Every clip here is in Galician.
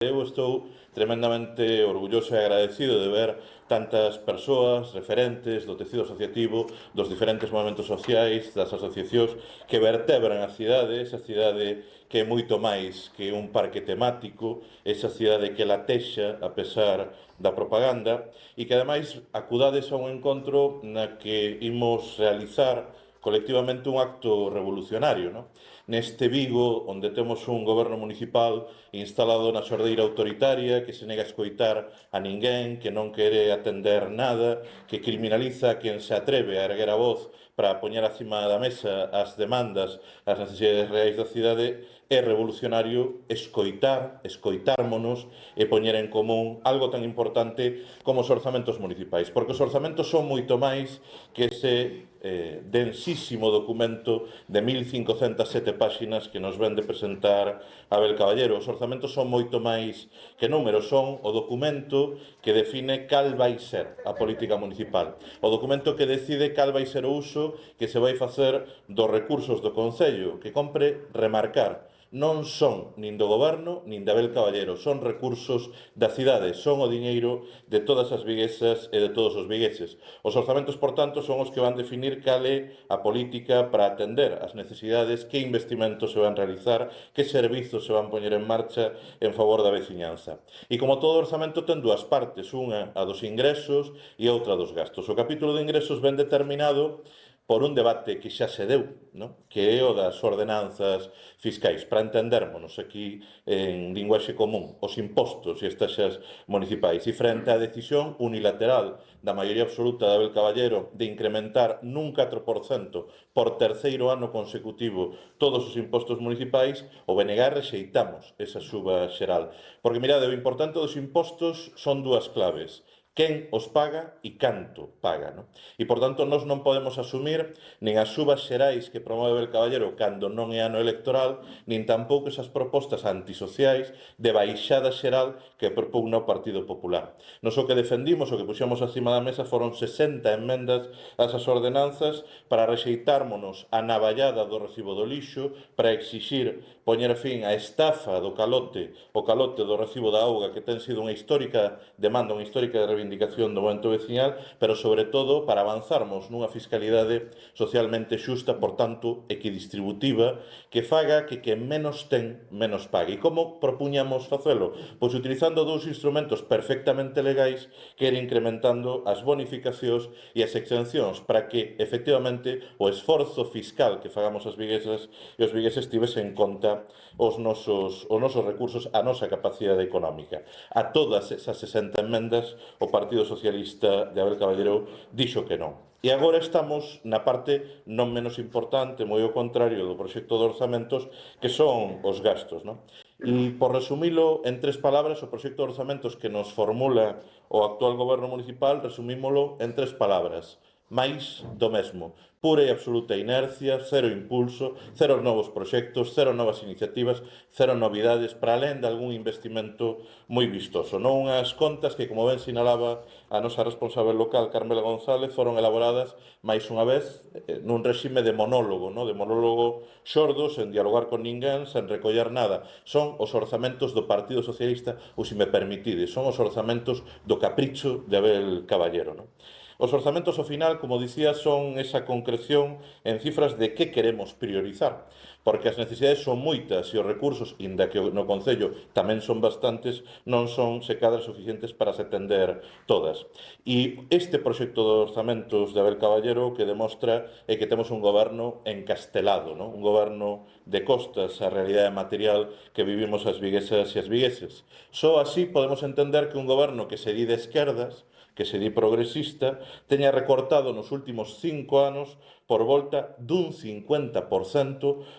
Eu estou tremendamente orgulloso e agradecido de ver tantas persoas, referentes do tecido asociativo, dos diferentes movimentos sociais, das asociacións que vertebran a cidade, esa cidade que é moito máis que un parque temático, esa cidade que latexa a pesar da propaganda e que ademais acudades a un encontro na que imos realizar colectivamente un acto revolucionario, non? Neste Vigo, onde temos un goberno municipal instalado na xordeira autoritaria, que se nega a escoitar a ninguén, que non quere atender nada, que criminaliza a quen se atreve a erguer a voz para poñer acima da mesa as demandas, as necesidades reais da cidade, é revolucionario escoitármonos e poñer en común algo tan importante como os orzamentos municipais, porque os orzamentos son moito máis que ese densísimo documento de 1507 páxinas que nos ven de presentar Abel Caballero. Os orzamentos son moito máis que números, son o documento que define cal vai ser a política municipal, o documento que decide cal vai ser o uso que se vai facer dos recursos do Concello, que compre remarcar non son nin do goberno nin de Abel Caballero, son recursos da cidade, son o diñeiro de todas as viguesas e de todos os vigueses. Os orzamentos, por tanto, son os que van definir cal é a política para atender as necesidades, que investimentos se van realizar, que servizos se van poñer en marcha en favor da veciñanza. E como todo orzamento ten dúas partes, unha a dos ingresos e outra dos gastos. O capítulo de ingresos ven determinado por un debate que xa se deu, non? Que é o das ordenanzas fiscais, para entendérmonos aquí en linguaxe común, os impostos e as taxas municipais. E frente á decisión unilateral da maioría absoluta de Abel Caballero de incrementar nun 4% por terceiro ano consecutivo todos os impostos municipais, o BNG rexeitamos esa suba xeral. Porque, mirade, o importante dos impostos son dúas claves: quen os paga e canto paga, non? E, por tanto, nós non podemos asumir nin as subas xerais que promove el Caballero cando non é ano electoral, nin tampouco esas propostas antisociais de baixada xeral que propugna o Partido Popular. Nos o que defendimos, o que puxemos acima da mesa, foron 60 enmendas a esas ordenanzas para rexeitármonos a navallada do recibo do lixo, para exixir poñer fin á estafa do calote, o calote do recibo da auga, que ten sido unha histórica demanda, unha histórica reivindicación do movemento veciñal, pero sobre todo para avanzarmos nunha fiscalidade socialmente xusta, por tanto, equidistributiva, que faga que quen menos ten, menos pague. E como propuñamos facelo? Pois utilizando dous instrumentos perfectamente legais, que era incrementando as bonificacións e as exencións, para que, efectivamente, o esforzo fiscal que fagamos as viguesas e os vigueses tivese en conta os nosos recursos, a nosa capacidade económica. A todas esas 60 enmendas, o Partido Socialista de Abel Caballero dixo que non. E agora estamos na parte non menos importante, moi ao contrario do proxecto de orzamentos, que son os gastos, non? E, por resumilo en tres palabras, o proxecto de orzamentos que nos formula o actual goberno municipal, resumímolo en tres palabras: máis do mesmo, pura e absoluta inercia, cero impulso, cero novos proxectos, cero novas iniciativas, cero novidades, para alén de algún investimento moi vistoso. Non unhas contas que, como ben sinalaba a nosa responsable local, Carmela González, foron elaboradas máis unha vez nun réxime de monólogo, non? De monólogo xordo, sen dialogar con ninguén, sen recoller nada. Son os orzamentos do Partido Socialista, ou, se me permitides, son os orzamentos do capricho de Abel Caballero, non? Os orzamentos, ao final, como dicía, son esa concreción en cifras de que queremos priorizar, porque as necesidades son moitas e os recursos, inda que no Concello tamén son bastantes, non son secadras suficientes para se atender todas. E este proxecto de orzamentos de Abel Caballero que demostra é que temos un goberno encastelado, non? Un goberno de costas á realidade material que vivimos as viguesas e as vigueses. Só así podemos entender que un goberno que se di de esquerdas, que se di progresista, teña recortado nos últimos 5 anos por volta dun 50%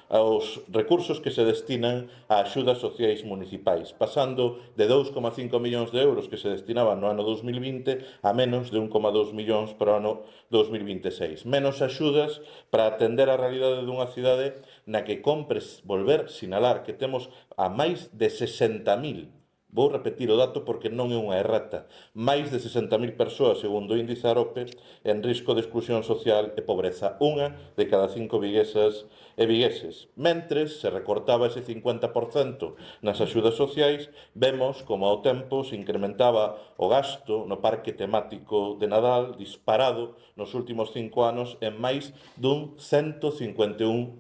aos recursos que se destinan a axudas sociais municipais, pasando de 2,5 millóns de euros que se destinaban no ano 2020 a menos de 1,2 millóns para o ano 2026. Menos axudas para atender a realidade dunha cidade na que compres volver sinalar que temos a máis de 60.000 Vou repetir o dato porque non é unha errata. Máis de 60.000 persoas, segundo o índice AROPE, en risco de exclusión social e pobreza. Unha de cada 5 viguesas e vigueses. Mentres se recortaba ese 50% nas axudas sociais, vemos como ao tempo se incrementaba o gasto no parque temático de Nadal disparado nos últimos 5 anos en máis dun 151%,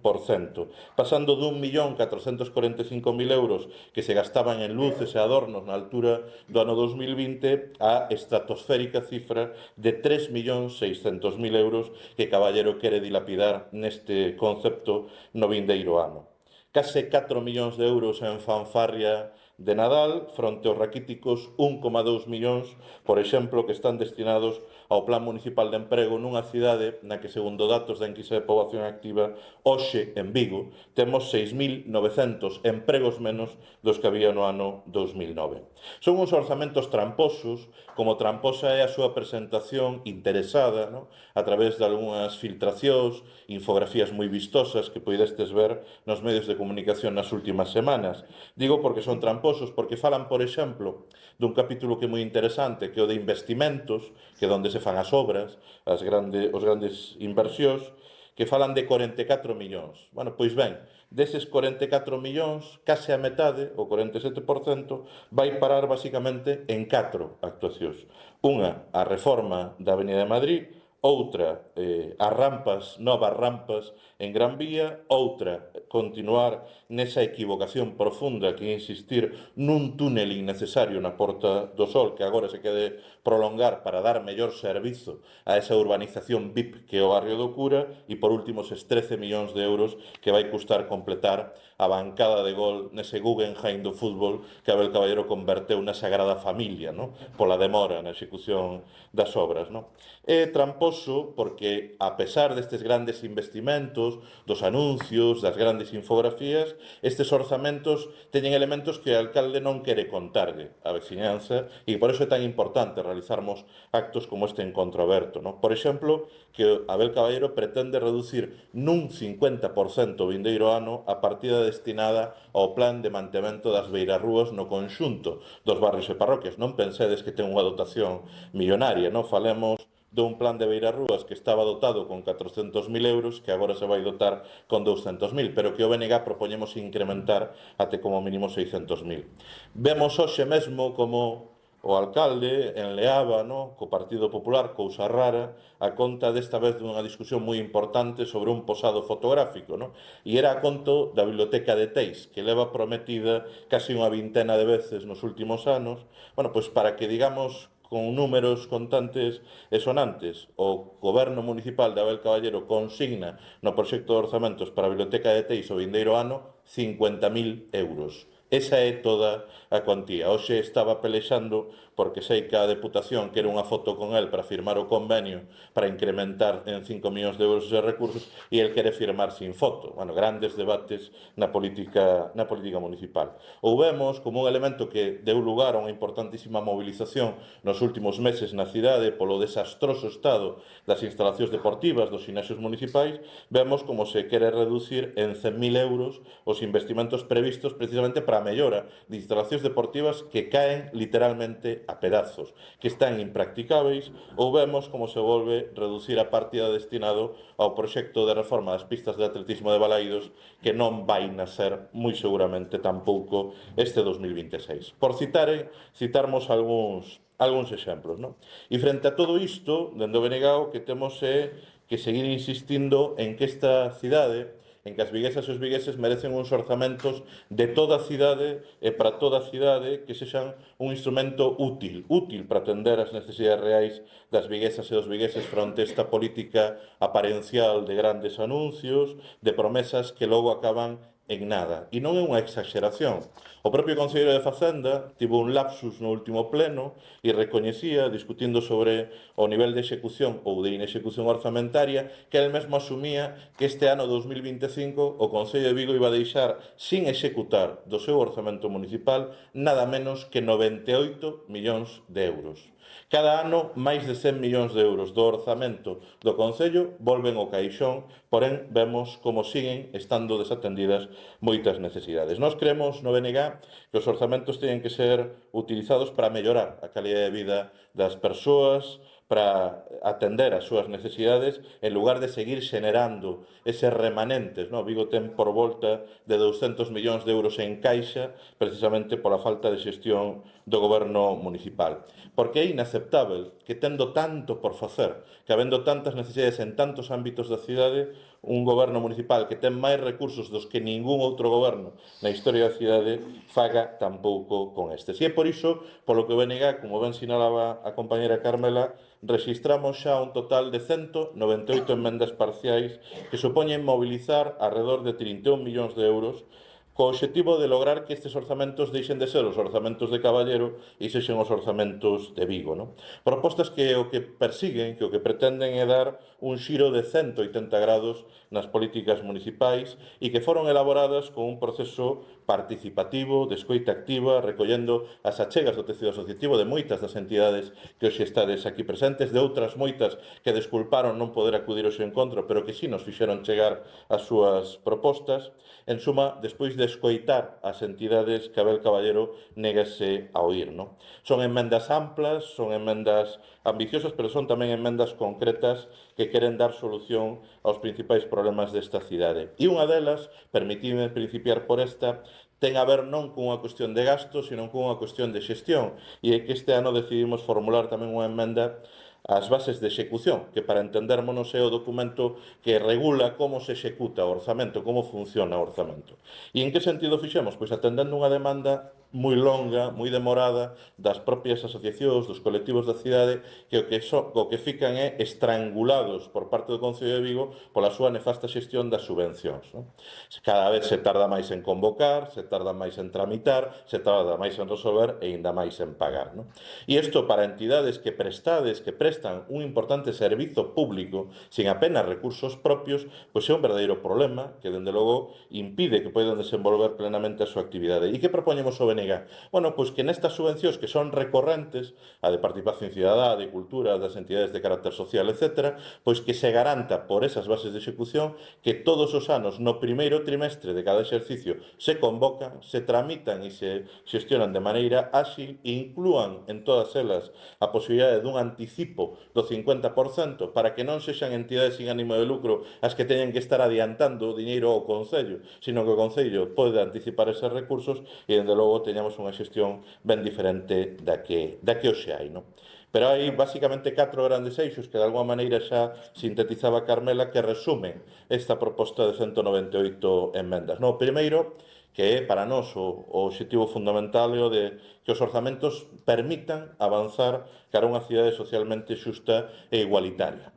pasando dun 1.445.000 euros que se gastaban en luces e adornos na altura do ano 2020 a estratosférica cifra de 3.600.000 euros que Caballero quere dilapidar neste concepto no vindeiro ano. Case 4 millóns de euros en fanfarria de Nadal, fronte aos raquíticos 1,2 millóns, por exemplo, que están destinados ao Plan Municipal de Emprego nunha cidade na que, segundo datos da enquisa de poboación activa, hoxe, en Vigo, temos 6.900 empregos menos dos que había no ano 2009. Son uns orzamentos tramposos, como tramposa é a súa presentación interesada, ¿no?, a través de algunhas filtracións, infografías moi vistosas que poidestes ver nos medios de comunicación nas últimas semanas. Digo porque son tramposos, porque falan, por exemplo, dun capítulo que é moi interesante, que é o de investimentos, que é onde se fan as obras, os grandes inversións, que falan de 44 millóns. Bueno, pois ben, deses 44 millóns, case a metade, o 47%, vai parar basicamente en 4 actuacións. Unha, a reforma da Avenida de Madrid; outra, as rampas, novas rampas en Gran Vía; outra, continuar nesa equivocación profunda que é insistir nun túnel innecesario na Porta do Sol, que agora se quede prolongar para dar mellor servizo a esa urbanización VIP que é o barrio do Cura; e, por último, eses 13 millóns de euros que vai custar completar a bancada de gol nese Guggenheim do fútbol que Abel Caballero converteu na Sagrada Familia, ¿no?, pola demora na execución das obras, ¿no? É tramposo porque, a pesar destes grandes investimentos, dos anuncios, das grandes infografías, estes orzamentos teñen elementos que o alcalde non quere contarlle á veciñanza, e por iso é tan importante realizarmos actos como este encontro aberto, ¿no? Por exemplo, que Abel Caballero pretende reducir nun 50% o vindeiro ano a partida destinada ao plan de mantemento das beirarrúas no conxunto dos barrios e parroquias. Non pensedes que ten unha dotación millonaria, non? Falemos dun plan de beirarrúas que estaba dotado con 400.000 euros, que agora se vai dotar con 200.000, pero que o BNG propoñemos incrementar até como mínimo 600.000. Vemos hoxe mesmo como o alcalde enleaba, ¿no?, co Partido Popular, cousa rara, a conta desta vez dunha discusión moi importante sobre un posado fotográfico, ¿no? E era a conto da Biblioteca de Teis, que leva prometida casi unha vintena de veces nos últimos anos, bueno, pois para que, digamos, con números contantes e sonantes, o Goberno Municipal de Abel Caballero consigna no proxecto de orzamentos para a Biblioteca de Teis o vindeiro ano 50.000 euros. Esa é toda a cuantía. Hoxe estaba pelexando porque sei que a Deputación quere unha foto con el para firmar o convenio para incrementar en 5 millóns de euros de recursos, e el quere firmar sin foto. Bueno, grandes debates na política municipal. Ou vemos como un elemento que deu lugar a unha importantísima movilización nos últimos meses na cidade polo desastroso estado das instalacións deportivas dos ximnasios municipais, vemos como se quere reducir en 100.000 euros os investimentos previstos precisamente para a mellora de instalacións deportivas que caen literalmente a pedazos, que están impracticáveis. Ou vemos como se volve reducir a partida destinado ao proxecto de reforma das pistas de atletismo de Balaídos, que non vai nacer moi seguramente tampouco este 2026. Por citarmos algúns exemplos, ¿no? E frente a todo isto, dende o BNG, que temos é que seguir insistindo en que esta cidade, en que as viguesas e os vigueses merecen uns orzamentos de toda a cidade e para toda a cidade que sexan un instrumento útil para atender as necesidades reais das viguesas e dos vigueses fronte a esta política aparencial de grandes anuncios, de promesas que logo acaban en nada. E non é unha exageración. O propio Conselleiro de Facenda tivo un lapsus no último pleno e recoñecía, discutindo sobre o nivel de execución ou de inexecución orzamentaria, que el mesmo asumía que este ano 2025 o Concello de Vigo iba a deixar sin executar do seu orzamento municipal nada menos que 98 millóns de euros. Cada ano, máis de 100 millóns de euros do orzamento do Concello volven ao caixón, porén vemos como siguen estando desatendidas moitas necesidades. Nós creemos no BNG que os orzamentos teñen que ser utilizados para mellorar a calidad de vida das persoas, para atender as súas necesidades, en lugar de seguir xenerando eses remanentes. Vigo ten por volta de 200 millóns de euros en caixa, precisamente pola falta de xestión do goberno municipal. Porque é inaceptável que, tendo tanto por facer, que habendo tantas necesidades en tantos ámbitos da cidade, un goberno municipal que ten máis recursos dos que ningún outro goberno na historia da cidade faga tan pouco con estes. E é por iso, polo que o BNG, como ben sinalaba a compañera Carmela, registramos xa un total de 198 emendas parciais que supoñen mobilizar alrededor de 31 millóns de euros co obxectivo de lograr que estes orzamentos deixen de ser os orzamentos de Caballero e sexen os orzamentos de Vigo. Propostas que o que persiguen, que o que pretenden é dar un xiro de 180 grados nas políticas municipais e que foron elaboradas con un proceso participativo, de escoita activa, recollendo as achegas do tecido asociativo de moitas das entidades que hoxe estades aquí presentes, de outras moitas que desculparon non poder acudir ao seu encontro, pero que sí nos fixeron chegar as súas propostas. En suma, despois de escoitar as entidades que Abel Caballero négase a oír. Son emendas amplas, son emendas ambiciosas, pero son tamén emendas concretas que queren dar solución aos principais problemas desta cidade. E unha delas, permitidme principiar por esta, ten a ver non cunha cuestión de gasto, sino cunha cuestión de xestión. E é que este ano decidimos formular tamén unha emenda as bases de execución, que para entendermonos é o documento que regula como se executa o orzamento, como funciona o orzamento. E en que sentido fixemos? Pois atendendo unha demanda moi longa, moi demorada das propias asociacións, dos colectivos da cidade, que o que fican é estrangulados por parte do Concello de Vigo pola súa nefasta xestión das subvencións. Cada vez se tarda máis en convocar, se tarda máis en tramitar, se tarda máis en resolver e ainda máis en pagar. E isto para entidades que prestan un importante servizo público sin apenas recursos propios, pois é un verdadeiro problema que, dende logo, impide que poidan desenvolver plenamente a súa actividade. E que propoñemos o BNG? Bueno, pois que nestas subvencións que son recorrentes, a de participación cidadá, de cultura, das entidades de carácter social, etc., pois que se garanta por esas bases de execución que todos os anos, no primeiro trimestre de cada exercicio, se convocan, se tramitan e se xestionan de maneira áxil e inclúan en todas elas a posibilidade dun anticipo do 50% para que non sexan entidades sin ánimo de lucro as que teñen que estar adiantando o diñeiro ao Concello, sino que o Concello pode anticipar eses recursos e, dende logo, teñamos unha xestión ben diferente da que hoxe hai. Pero hai basicamente 4 grandes eixos que de alguma maneira xa sintetizaba Carmela que resumen esta proposta de 198 emendas. O primeiro, que é para nós o obxectivo fundamental, é o de que os orzamentos permitan avanzar cara a unha cidade socialmente xusta e igualitaria.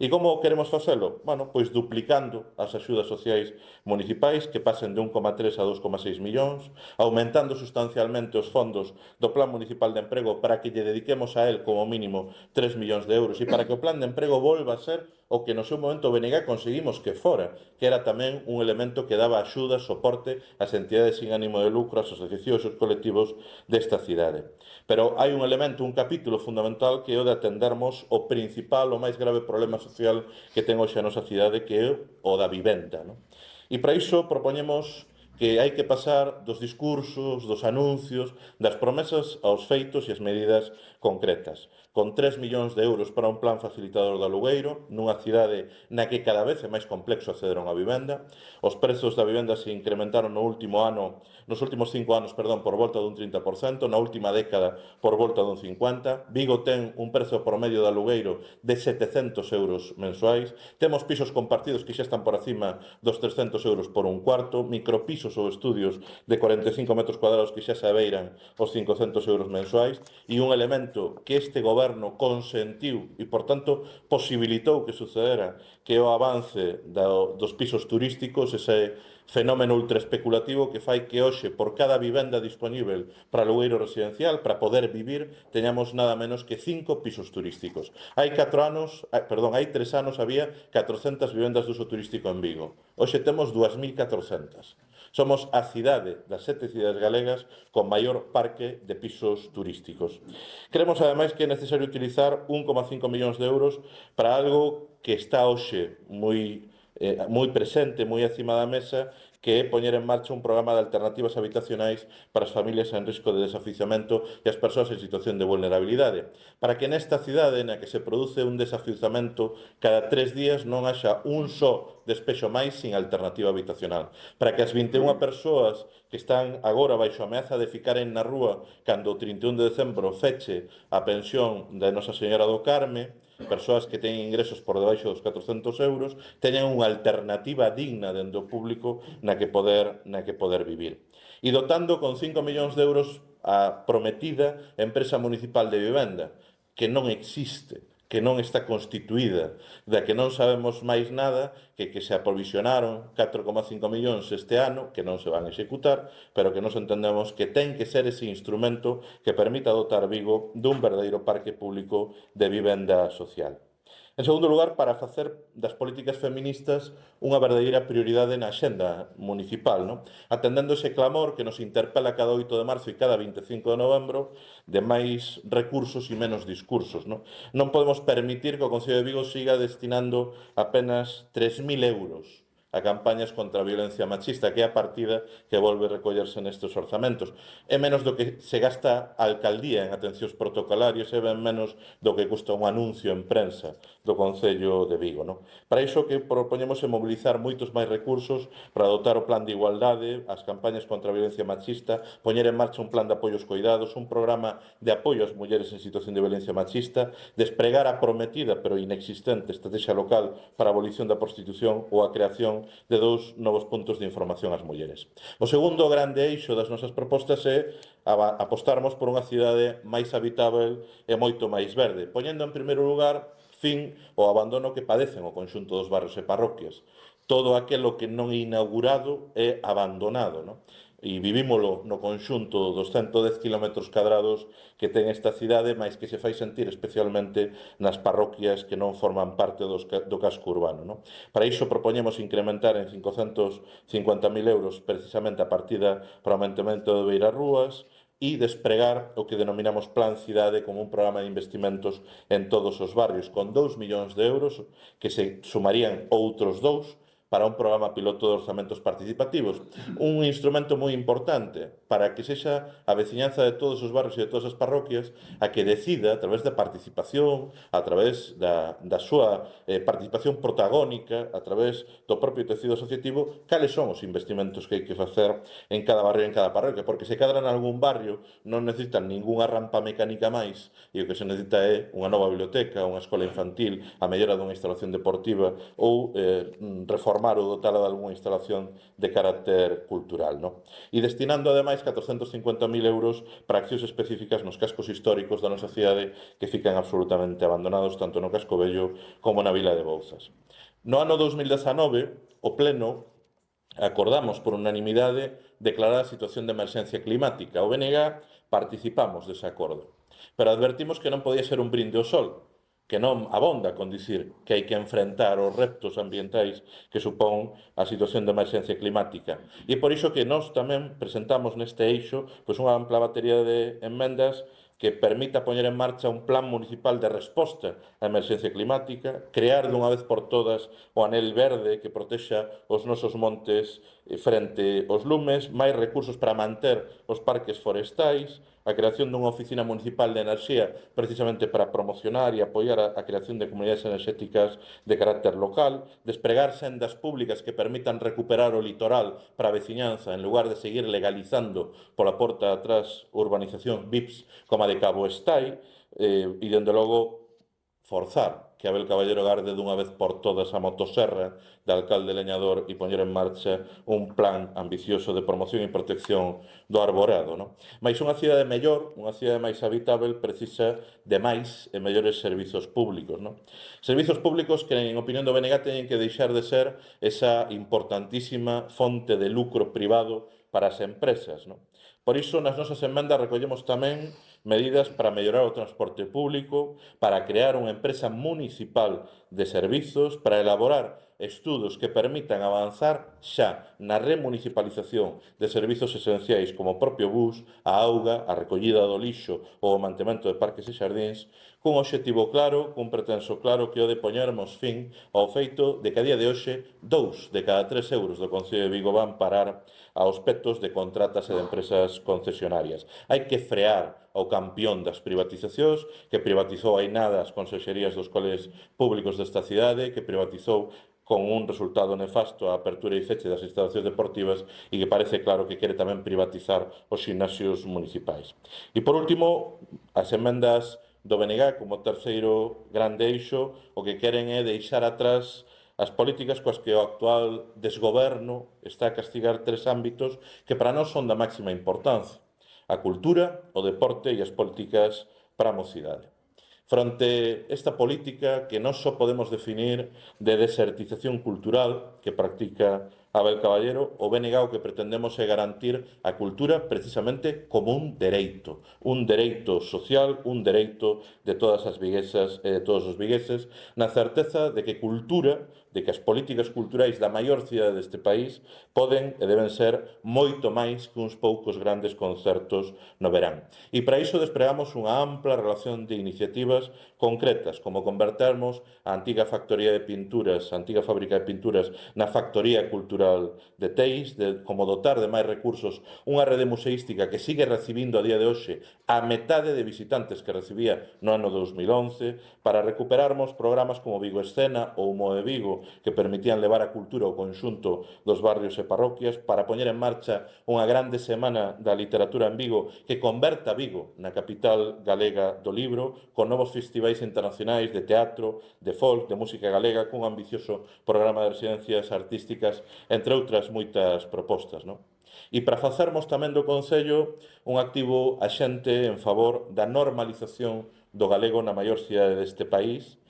E como queremos facelo? Bueno, pois duplicando as axudas sociais municipais que pasen de 1,3 a 2,6 millóns, aumentando sustancialmente os fondos do Plan Municipal de Emprego para que lle dediquemos a él como mínimo 3 millóns de euros e para que o Plan de Emprego volva a ser o que no seu momento o BNG conseguimos que fora, que era tamén un elemento que daba axuda, soporte ás entidades sin ánimo de lucro, ás asociacións e os colectivos desta cidade. Pero hai un elemento, un capítulo fundamental que é o de atendermos o principal, o máis grave problema social que ten hoxe a nosa cidade, que é o da vivenda. E para iso propoñemos que hai que pasar dos discursos, dos anuncios, das promesas aos feitos e as medidas concretas. Con 3 millóns de euros para un plan facilitador do alugueiro, nunha cidade na que cada vez é máis complexo acceder a unha vivenda. Os prezos da vivenda se incrementaron nos últimos 5 anos, por volta dun 30%, na última década por volta dun 50%. Vigo ten un prezo promedio de alugueiro de 700 euros mensuais. Temos pisos compartidos que xa están por acima dos 300 euros por un cuarto, micropisos ou estudios de 45 metros cuadrados que xa se abeiran os 500 euros mensuais, e un elemento que este goberno consentiu e, por tanto, posibilitou que sucedera, que o avance dos pisos turísticos, ese fenómeno ultraespeculativo que fai que hoxe, por cada vivenda dispoñível para alugueiro residencial, para poder vivir, teñamos nada menos que 5 pisos turísticos. Hai 3 anos había 400 vivendas de uso turístico en Vigo. Hoxe temos 2.400. Somos a cidade das 7 cidades galegas con maior parque de pisos turísticos. Creemos, ademais, que é necesario utilizar 1,5 millóns de euros para algo que está hoxe moi presente, moi acima da mesa, que é poñer en marcha un programa de alternativas habitacionais para as familias en risco de desafiuzamento e as persoas en situación de vulnerabilidade, para que nesta cidade na que se produce un desafiuzamento cada 3 días non haxa un só despexo máis sin alternativa habitacional, para que as 21 persoas que están agora baixo ameaza de ficaren na rúa cando o 31 de decembro feche a pensión da Nosa Señora do Carme, persoas que teñen ingresos por debaixo dos 400 euros, teñen unha alternativa digna dende o público na que poder vivir. E dotando con 5 millóns de euros a prometida empresa municipal de vivenda, que non existe, que non está constituída, da que non sabemos máis nada que se aprovisionaron 4,5 millóns este ano, que non se van a executar, pero que nos entendemos que ten que ser ese instrumento que permita dotar Vigo dun verdadeiro parque público de vivenda social. En segundo lugar, para facer das políticas feministas unha verdadeira prioridade na axenda municipal, non? Atendendo ese clamor que nos interpela cada 8 de marzo e cada 25 de novembro de máis recursos e menos discursos. Non podemos permitir que o Concello de Vigo siga destinando apenas 3.000 euros a campañas contra a violencia machista, que é a partida que volve recollerse nestes orzamentos. É menos do que se gasta a alcaldía en atencións protocolarios, é ben menos do que custa un anuncio en prensa do Concello de Vigo. Para iso que propoñemos é mobilizar moitos máis recursos para dotar o plan de igualdade, as campañas contra a violencia machista, poñer en marcha un plan de apoio aos cuidados, un programa de apoio ás mulleres en situación de violencia machista, despregar a prometida pero inexistente estrategia local para a abolición da prostitución ou a creación de 2 novos puntos de información ás mulleres. O segundo grande eixo das nosas propostas é apostarmos por unha cidade máis habitável e moito máis verde, poñendo en primeiro lugar fin ao abandono que padecen o conxunto dos barrios e parroquias. Todo aquilo que non é inaugurado é abandonado, E vivímolo no conxunto dos 110 km cuadrados que ten esta cidade, mais que se fai sentir especialmente nas parroquias que non forman parte do casco urbano. Para iso propoñemos incrementar en 550.000 euros precisamente a partida para o aumentamento de beirarrúas e despregar o que denominamos Plan Cidade como un programa de investimentos en todos os barrios, con 2 millóns de euros que se sumarían outros 2 para un programa piloto de orzamentos participativos. Un instrumento moi importante para que sexa a veciñanza de todos os barrios e de todas as parroquias a que decida, a través da participación, a través da súa participación protagónica, a través do propio tecido asociativo, cales son os investimentos que hai que facer en cada barrio e en cada parroquia, porque se cadran algún barrio non necesitan ningunha rampa mecánica máis e o que se necesita é unha nova biblioteca, unha escola infantil, a mellora dunha instalación deportiva ou reformar ou dotar de algunha instalación de carácter cultural. E destinando, ademais, 450.000 euros para accións específicas nos cascos históricos da nosa cidade que fican absolutamente abandonados tanto no casco vello como na vila de Bouzas. No ano 2019, o Pleno acordamos por unanimidade declarar a situación de emerxencia climática. O BNG participamos dese acordo, pero advertimos que non podía ser un brinde ao sol, que non abonda con dicir que hai que enfrentar os retos ambientais que supón a situación de emerxencia climática. E por iso que nós tamén presentamos neste eixo unha ampla batería de enmendas que permita poñer en marcha un plan municipal de resposta á emerxencia climática, crear dunha vez por todas o anel verde que protexa os nosos montes frente aos lumes, máis recursos para manter os parques forestais, a creación dunha oficina municipal de enerxía precisamente para promocionar e apoiar a creación de comunidades enerxéticas de carácter local, despregar sendas públicas que permitan recuperar o litoral para a veciñanza en lugar de seguir legalizando pola porta atrás urbanización VIPs como a de Cabo Estai e, dende logo, forzar que Abel Caballero garde dunha vez por todas a motosserra de alcalde leñador e poñer en marcha un plan ambicioso de promoción e protección do arborado. Mais unha cidade mellor, unha cidade máis habitável, precisa de máis e mellores servizos públicos. Servizos públicos que, en opinión do BNG, teñen que deixar de ser esa importantísima fonte de lucro privado para as empresas. Por iso, nas nosas enmendas recollemos tamén medidas para mellorar o transporte público, para crear unha empresa municipal de servizos, para elaborar estudos que permitan avanzar xa na remunicipalización de servizos esenciais como o propio bus, a auga, a recollida do lixo ou o mantemento de parques e xardíns, cun obxectivo claro, cun pretenso claro que o de poñermos fin ao feito de que a día de hoxe 2 de cada 3 euros do Concello de Vigo van parar aos petos de contratas e de empresas concesionarias. Hai que frear ao campión das privatizacións, que privatizou hai nada as consejerías dos coles públicos desta cidade, que privatizou con un resultado nefasto a apertura e feche das instalacións deportivas e que parece claro que quere tamén privatizar os gimnasios municipais. E por último, as emendas do BNG como terceiro grande eixo, o que queren é deixar atrás as políticas coas que o actual desgoberno está a castigar 3 ámbitos que para nós son da máxima importancia: a cultura, o deporte e as políticas para a mocidade. Fronte esta política que non só podemos definir de desertización cultural que practica Abel Caballero, o BNG o que pretendemos é garantir a cultura precisamente como un dereito social, un dereito de todas as viguesas e de todos os vigueses, na certeza de que cultura, de que as políticas culturais da maior cidade deste país poden e deben ser moito máis que uns poucos grandes concertos no verán. E para iso desplegamos unha ampla relación de iniciativas concretas, como convertermos a antiga factoría de pinturas, a antiga fábrica de pinturas, na factoría cultural de Teis, como dotar de máis recursos unha rede museística que sigue recibindo a día de hoxe a metade de visitantes que recibía no ano 2011, para recuperarmos programas como Vigo Escena ou Moe Vigo, que permitían levar a cultura ao conxunto dos barrios e parroquias, para poñer en marcha unha grande semana da literatura en Vigo que converta Vigo na capital galega do libro, con novos festivais internacionais de teatro, de folk, de música galega, cun ambicioso programa de residencias artísticas, entre outras moitas propostas, non? E para facermos tamén do Concello un activo axente en favor da normalización do galego na maior cidade deste país,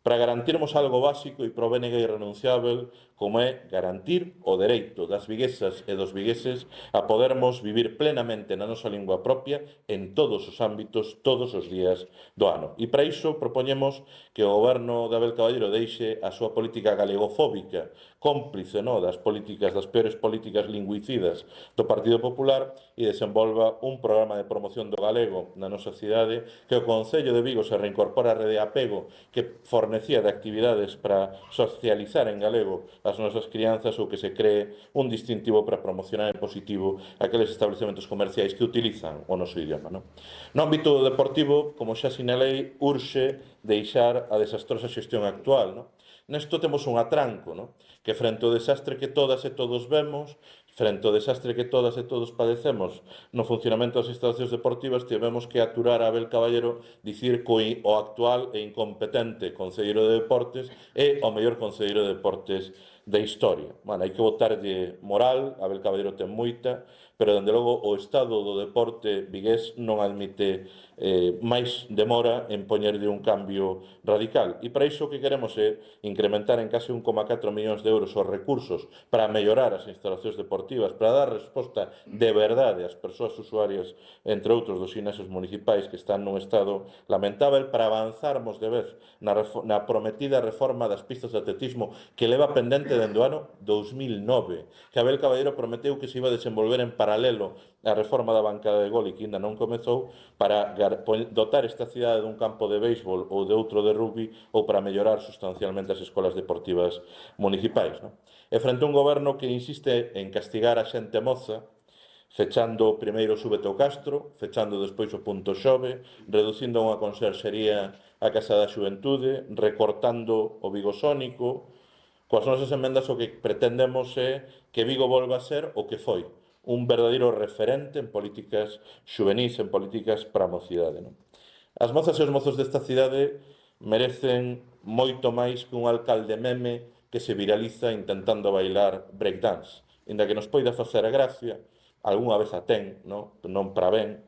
para garantirmos algo básico e pro BNG irrenunciável, como é garantir o dereito das viguesas e dos vigueses a podermos vivir plenamente na nosa lingua propia en todos os ámbitos, todos os días do ano. E para iso propoñemos que o goberno de Abel Caballero deixe a súa política galegofóbica, cómplice das peores políticas lingüicidas do Partido Popular, e desenvolva un programa de promoción do galego na nosa cidade, que o Concello de Vigo se reincorpora a rede de apego que fornecía de actividades para socializar en galego as nosas crianzas, ou que se cree un distintivo para promocionar en positivo aqueles establecementos comerciais que utilizan o noso idioma. No ámbito deportivo, como xa sinalei, urxe deixar a desastrosa xestión actual. Nesto temos un atranco, que frente ao desastre que todas e todos vemos, frente ao desastre que todas e todos padecemos no funcionamento das instalacións deportivas, tivemos que aturar a Abel Caballero dicir que o actual e incompetente concelleiro de deportes é o mellor concelleiro de deportes da historia. Hai que botarlle moral, Abel Caballero ten moita, pero, dende logo, o estado do deporte vigués non admite máis demora en poñerlle un cambio radical. E para iso o que queremos é incrementar en case 1,4 millóns de euros os recursos para mellorar as instalacións deportivas, para dar resposta de verdade ás persoas usuarias, entre outros, dos gimnasios municipais que están nun estado lamentável, para avanzarmos de vez na prometida reforma das pistas de atletismo que leva pendente dende o ano 2009, que Abel Caballero prometeu que se iba a desenvolver en paralelo a reforma da bancada de gol e que ainda non comezou, para dotar esta cidade dun campo de béisbol ou de outro de rugby, ou para mellorar sustancialmente as escolas deportivas municipais. E frente a un goberno que insiste en castigar a xente moza, fechando primeiro Súbete ao Castro, fechando despois o Punto Xove, reducindo unha conserxería a Casa da Xuventude, recortando o Vigo Sónico, coas nosas emendas o que pretendemos é que Vigo volva a ser o que foi, un verdadeiro referente en políticas xuvenís, en políticas para a mocidade. As mozas e os mozos desta cidade merecen moito máis que un alcalde meme que se viraliza intentando bailar breakdance, inda que nos poida facer a gracia, algunha vez a ten, non para ben,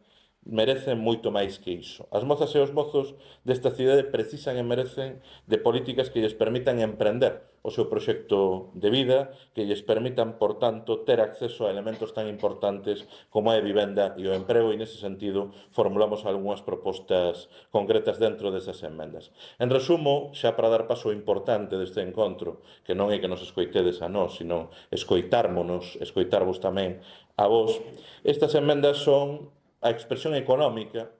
merecen moito máis que iso. As mozas e os mozos desta cidade precisan e merecen de políticas que lles permitan emprender o seu proxecto de vida, que lles permitan, por tanto, ter acceso a elementos tan importantes como é a vivenda e o emprego, e nese sentido formulamos algunhas propostas concretas dentro desas emendas. En resumo, xa para dar paso importante deste encontro, que non é que nos escoitedes a nós, sino escoitarvos tamén a vos, estas emendas son a expresión económica,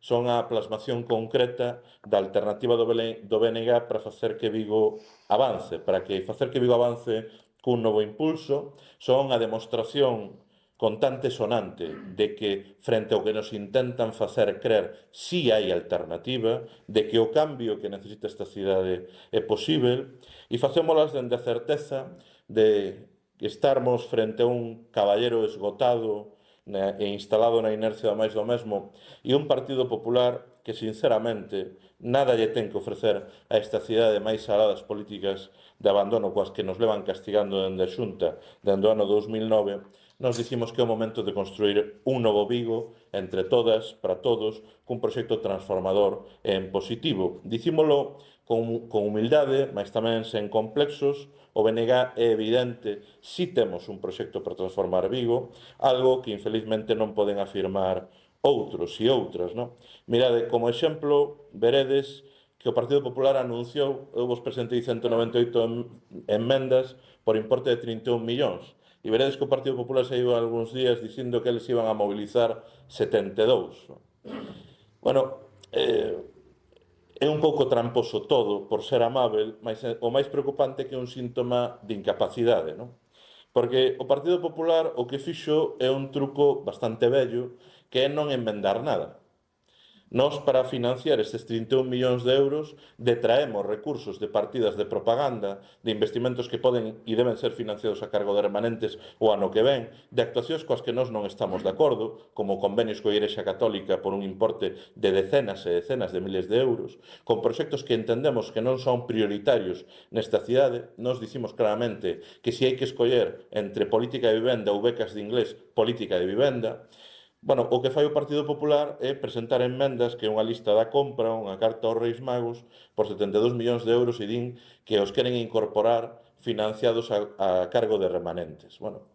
son a plasmación concreta da alternativa do BNG para facer que Vigo avance, para que facer que Vigo avance cun novo impulso, son a demostración contante e sonante de que, frente ao que nos intentan facer crer, si hai alternativa, de que o cambio que necesita esta cidade é posible, e facémolas dende a certeza de estarmos frente a un caballero esgotado e instalado na inercia do máis do mesmo, e un Partido Popular que, sinceramente, nada lle ten que ofrecer a esta cidade máis alá das políticas de abandono coas que nos levan castigando dende a Xunta dende o ano 2009, nos dicimos que é o momento de construir un novo Vigo entre todas, para todos, cun proxecto transformador e en positivo. Dicímolo con humildade, mas tamén sen complexos. O BNG é evidente, si temos un proxecto para transformar Vigo, algo que infelizmente non poden afirmar outros e outras, non? Mirade, como exemplo, veredes que o Partido Popular anunciou, eu vos presentei 198 enmendas por importe de 31 millóns, e veredes que o Partido Popular saiu algúns días dicindo que eles iban a mobilizar 72. Bueno, é un pouco tramposo todo, por ser amável, mas o máis preocupante é que é un síntoma de incapacidade, non? Porque o Partido Popular o que fixo é un truco bastante vello, que é non enmendar nada. Nós, para financiar estes 31 millóns de euros, detraemos recursos de partidas de propaganda, de investimentos que poden e deben ser financiados a cargo de remanentes o ano que ven, de actuacións coas que nós non estamos de acordo, como convenios coa Igrexa Católica por un importe de decenas e decenas de miles de euros, con proxectos que entendemos que non son prioritarios nesta cidade. Nós dicimos claramente que se hai que escoller entre política de vivenda ou becas de inglés, política de vivenda. Bueno, o que fai o Partido Popular é presentar enmendas que é unha lista da compra, unha carta aos Reis Magos por 72 millóns de euros, e din que os queren incorporar financiados a cargo de remanentes. Bueno,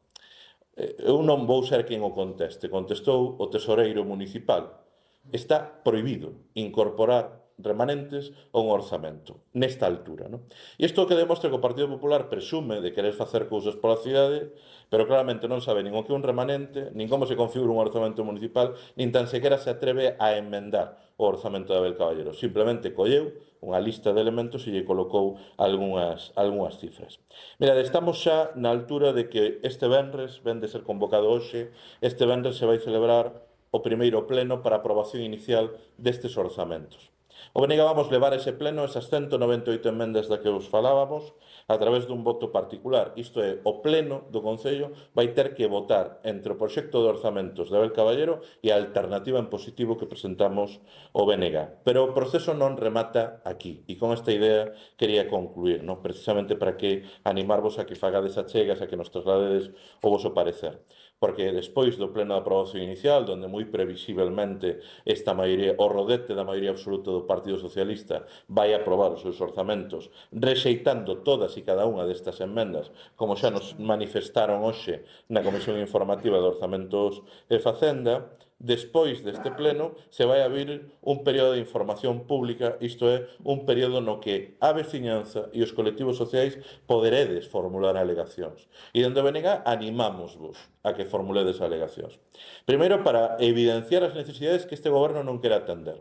eu non vou ser quen o conteste, contestou o tesoreiro municipal. Está prohibido incorporar remanentes a un orzamento nesta altura, non? E isto que demostra que o Partido Popular presume de querer facer cousas pola cidade, pero claramente non sabe nin o que é un remanente, nin como se configura un orzamento municipal, nin tan sequera se atreve a enmendar o orzamento de Abel Caballero. Simplemente colleu unha lista de elementos e lle colocou algunhas cifras. Mirade, estamos xa na altura de que este venres, ven de ser convocado hoxe, este venres se vai celebrar o primeiro pleno para aprobación inicial destes orzamentos. O BNG vamos levar ese pleno, esas 198 enmendas da que vos falábamos, a través dun voto particular. Isto é, o pleno do Concello vai ter que votar entre o proxecto de orzamentos de Abel Caballero e a alternativa en positivo que presentamos o BNG. Pero o proceso non remata aquí, e con esta idea quería concluir, non? Precisamente para que animarvos a que fagades achegas, a que nos trasladedes o voso parecer. Porque despois do pleno de aprobación inicial, donde moi previsiblemente esta maioría, o rodete da maioría absoluta do Partido Socialista vai aprobar os seus orzamentos, rexeitando todas e cada unha destas enmendas, como xa nos manifestaron hoxe na Comisión Informativa de Orzamentos e Facenda, despois deste pleno se vai abrir un período de información pública, isto é, un período no que a veciñanza e os colectivos sociais poderedes formular alegacións. E dende o BNG animámosvos a que formuledes alegacións. Primeiro, para evidenciar as necesidades que este goberno non quere atender.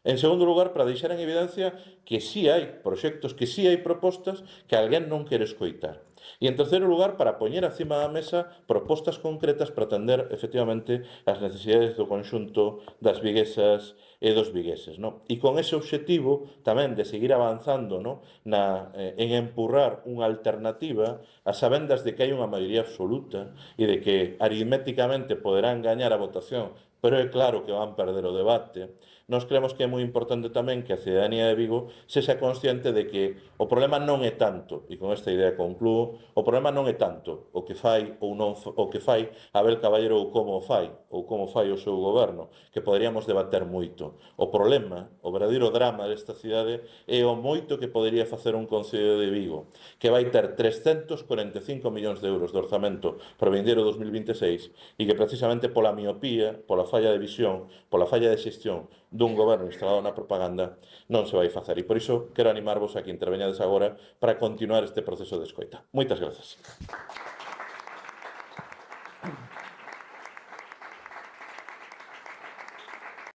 En segundo lugar, para deixar en evidencia que sí hai proxectos, que sí hai propostas que alguén non quere escoitar. E en terceiro lugar, para poñer acima da mesa propostas concretas para atender efectivamente as necesidades do conxunto das viguesas e dos vigueses, non? E con ese obxectivo tamén de seguir avanzando, non? En empurrar unha alternativa a sabendas de que hai unha maioría absoluta e de que aritméticamente poderán gañar a votación pero é claro que van perder o debate. Nós creemos que é moi importante tamén que a cidadanía de Vigo sexa consciente de que o problema non é tanto, e con esta idea concluo, o problema non é tanto o que fai ou non o que fai Abel Caballero ou como fai o seu goberno, que poderíamos debater moito. O problema, o verdadeiro drama desta cidade é o moito que podería facer un Concello de Vigo, que vai ter 345 millóns de euros de orzamento para o vindeiro 2026 e que precisamente pola miopía, pola falla de visión, pola falla de xestión dun goberno instalado na propaganda non se vai facer. E por iso quero animarvos a que interveñades agora para continuar este proceso de escoita. Moitas grazas.